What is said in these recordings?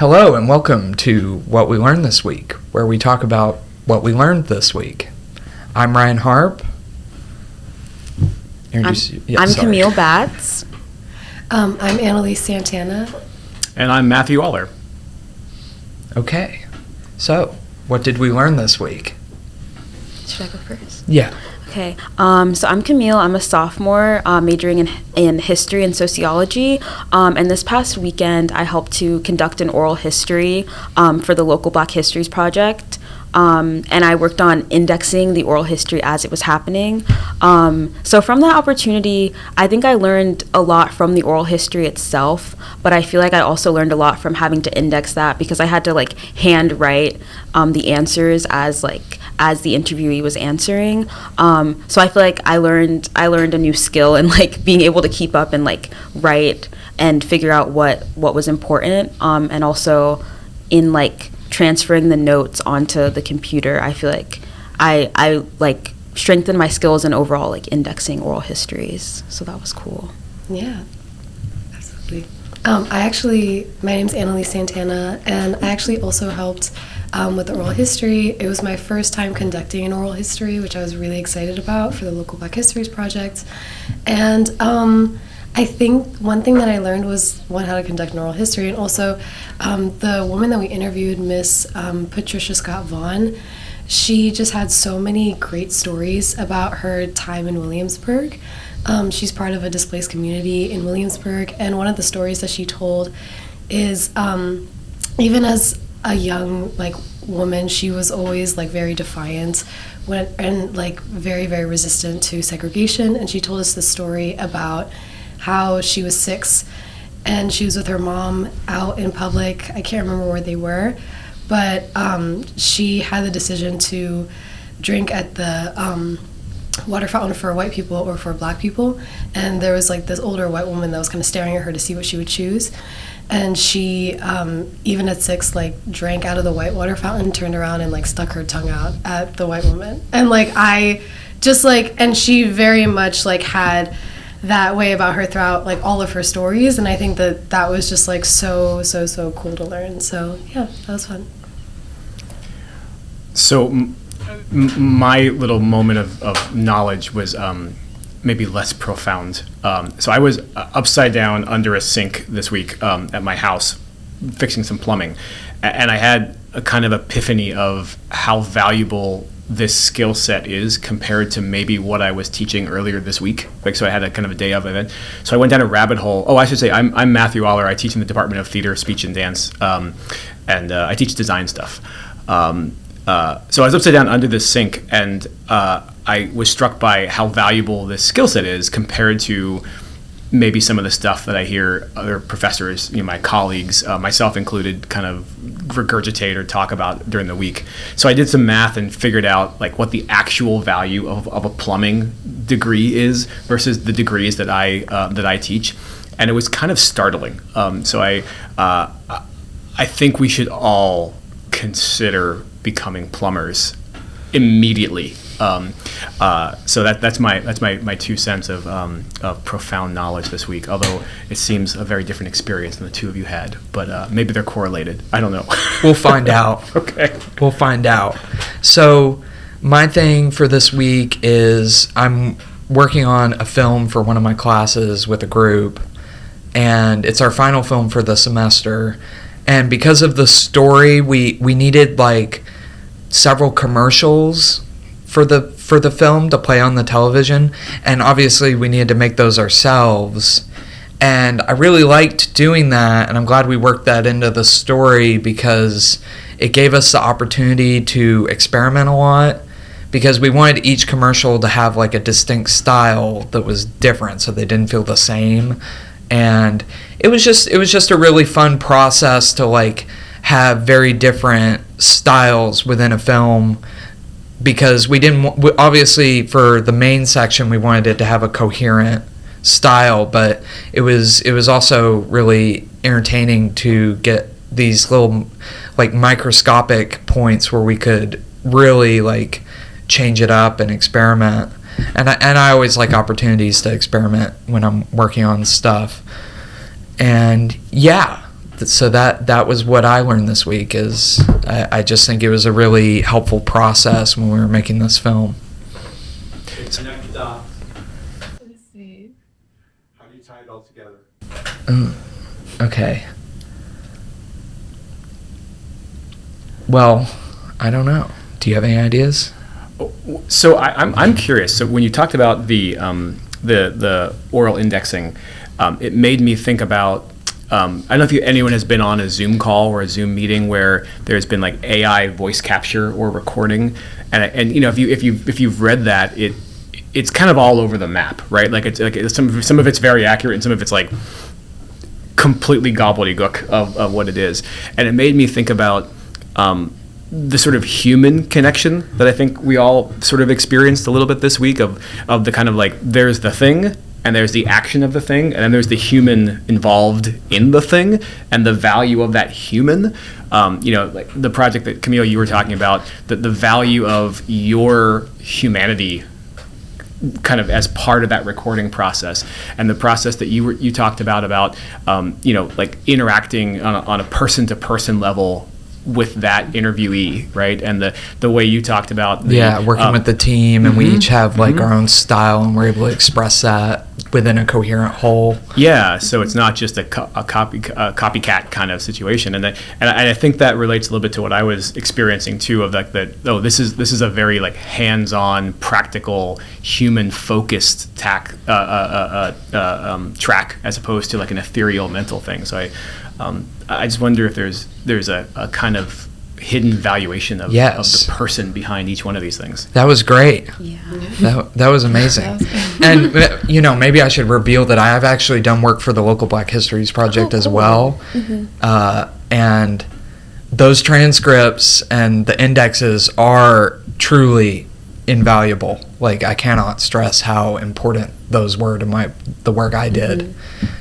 Hello and welcome to What We Learned This Week, where we talk about what we learned this week. I'm Ryan Harp. I'm Camille Batts. I'm Annalise Santana. And I'm Matthew Allar. Okay, so what did we learn this week? Should I go first? Yeah. Okay, so I'm Camille. I'm a sophomore majoring in history and sociology. And this past weekend, I helped to conduct an oral history for the local Black Histories Project. And I worked on indexing the oral history as it was happening. So from that opportunity, I think I learned a lot from the oral history itself, but I feel like I also learned a lot from having to index that because I had to hand write the answers as the interviewee was answering. So I feel like I learned a new skill in being able to keep up and write and figure out what was important, and also in transferring the notes onto the computer. I feel like I strengthened my skills in overall indexing oral histories. So that was cool. Yeah, absolutely. My name's Annalise Santana, and I actually also helped with the oral history. It was my first time conducting an oral history, which I was really excited about for the local Black Histories Project. And I think one thing that I learned was, one, how to conduct an oral history, and also the woman that we interviewed, Miss Patricia Scott Vaughn, she just had so many great stories about her time in Williamsburg. She's part of a displaced community in Williamsburg, and one of the stories that she told is even as a young woman, she was always very defiant and very, very resistant to segregation. And she told us the story about how she was 6 and she was with her mom out in public. I can't remember where they were, but she had the decision to drink at the water fountain for white people or for Black people, and there was this older white woman that was kind of staring at her to see what she would choose. And she, even at 6, drank out of the white water fountain, turned around and stuck her tongue out at the white woman. And I just and she very much had that way about her throughout all of her stories, and I think that was just so cool to learn. So yeah, that was fun. So my little moment of knowledge was maybe less profound. So I was upside down under a sink this week at my house fixing some plumbing, and I had a kind of epiphany of how valuable this skill set is compared to maybe what I was teaching earlier this week. So I had a kind of a day of event. So I went down a rabbit hole. Oh, I should say I'm Matthew Allar. I teach in the Department of Theater, Speech, and Dance, and I teach design stuff. So I was upside down under this sink, and I was struck by how valuable this skill set is compared to maybe some of the stuff that I hear other professors, my colleagues, myself included, kind of regurgitate or talk about during the week. So I did some math and figured out what the actual value of a plumbing degree is versus the degrees that I teach, and it was kind of startling. So I think we should all consider becoming plumbers immediately. So that's my 2 cents of profound knowledge this week. Although it seems a very different experience than the two of you had, but maybe they're correlated. I don't know. We'll find out. Okay. We'll find out. So my thing for this week is I'm working on a film for one of my classes with a group, and it's our final film for the semester. And because of the story, we needed several commercials for the film to play on the television, and obviously we needed to make those ourselves. And I really liked doing that, and I'm glad we worked that into the story because it gave us the opportunity to experiment a lot, because we wanted each commercial to have a distinct style that was different so they didn't feel the same. And it was just a really fun process to have very different styles within a film, because we obviously for the main section we wanted it to have a coherent style, but it was also really entertaining to get these little microscopic points where we could really change it up and experiment. And I always like opportunities to experiment when I'm working on stuff. And yeah, so that was what I learned this week. Is I just think it was a really helpful process when we were making this film. Connect the dots. Let's see. How do you tie it all together? Okay. Well, I don't know. Do you have any ideas? So I'm curious. So when you talked about the oral indexing, it made me think about. I don't know if anyone has been on a Zoom call or a Zoom meeting where there's been like AI voice capture or recording, and you know, if you've read that, it's kind of all over the map, right? Like it's like some of it's very accurate and some of it's like completely gobbledygook of what it is, and it made me think about the sort of human connection that I think we all sort of experienced a little bit this week of the kind of like there's the thing and there's the action of the thing and then there's the human involved in the thing and the value of that human. You know, like the project that Camille you were talking about, the value of your humanity kind of as part of that recording process, and the process that you talked about you know, like interacting on a person-to-person level with that interviewee, right? And the way you talked about working with the team, and we each have like our own style, and we're able to express that within a coherent whole. Yeah, so it's not just a copycat kind of situation, and I think that relates a little bit to what I was experiencing too, of like that. Oh, this is a very like hands-on, practical, human-focused track as opposed to like an ethereal mental thing. So I just wonder if there's a kind of hidden valuation of the person behind each one of these things. That was great. Yeah. That was amazing. And, you know, maybe I should reveal that I have actually done work for the local Black Histories Project as well. Mm-hmm. And those transcripts and the indexes are truly invaluable. Like, I cannot stress how important those were to the work I did.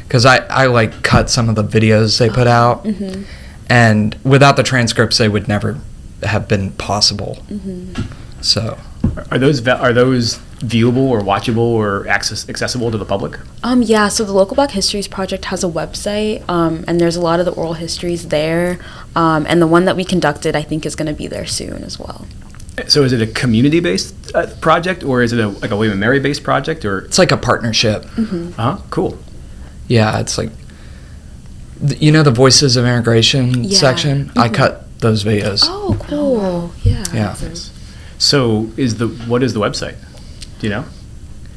Because I like cut some of the videos they put out. Mm-hmm. And without the transcripts, they would never have been possible. Mm-hmm. So, are those viewable or watchable or accessible to the public? Yeah. So the Local Black Histories Project has a website, and there's a lot of the oral histories there. And the one that we conducted, I think, is going to be there soon as well. So, is it a community-based project, or is it like a William and Mary-based project, or it's like a partnership? Mm-hmm. Cool. Yeah, it's like. You know the Voices of Immigration section? Mm-hmm. I cut those videos. Oh, cool. Yeah. So what is the website? Do you know?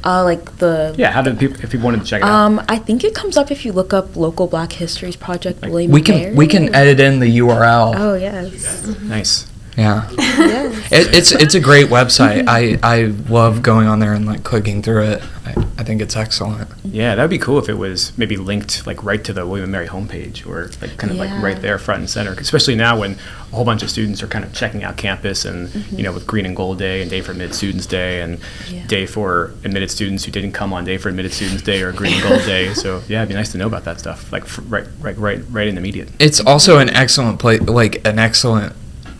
Like the... Yeah, how do people, if people wanted to check it out? I think it comes up if you look up Local Black Histories Project William we Mary. can edit in the URL. Oh, yes. Nice. Yeah. Yes. It's a great website. I love going on there and like clicking through it. I think it's excellent. Yeah, that would be cool if it was maybe linked like right to the William and Mary homepage, or like kind of like right there front and center, especially now when a whole bunch of students are kind of checking out campus, and you know, with Green and Gold Day and Day for Admitted Students Day and Day for admitted students who didn't come on Day for Admitted Students Day or Green and Gold Day. So yeah, it'd be nice to know about that stuff, like right in the immediate. It's also an excellent place, like an excellent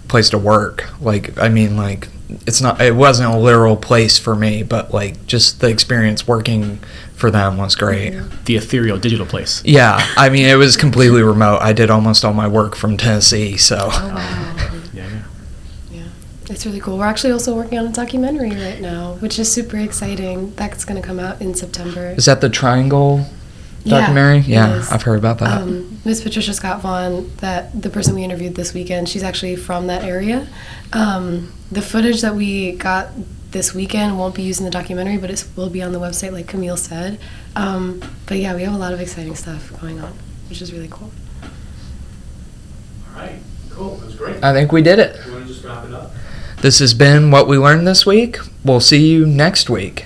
place to work. Like, I mean, like, it wasn't a literal place for me, but like just the experience working for them was great. The ethereal digital place. Yeah, I mean, it was completely remote. I did almost all my work from Tennessee, so. Oh, wow. Yeah, it's really cool. We're actually also working on a documentary right now, which is super exciting. That's going to come out in September. Is that the Triangle documentary? Yeah, I've heard about that. Miss Patricia Scott Vaughn, the person we interviewed this weekend, she's actually from that area. The footage that we got this weekend won't be used in the documentary, but it will be on the website, like Camille said. But yeah, we have a lot of exciting stuff going on, which is really cool. All right, cool. That was great. I think we did it. You want to just wrap it up? This has been What We Learned This Week. We'll see you next week.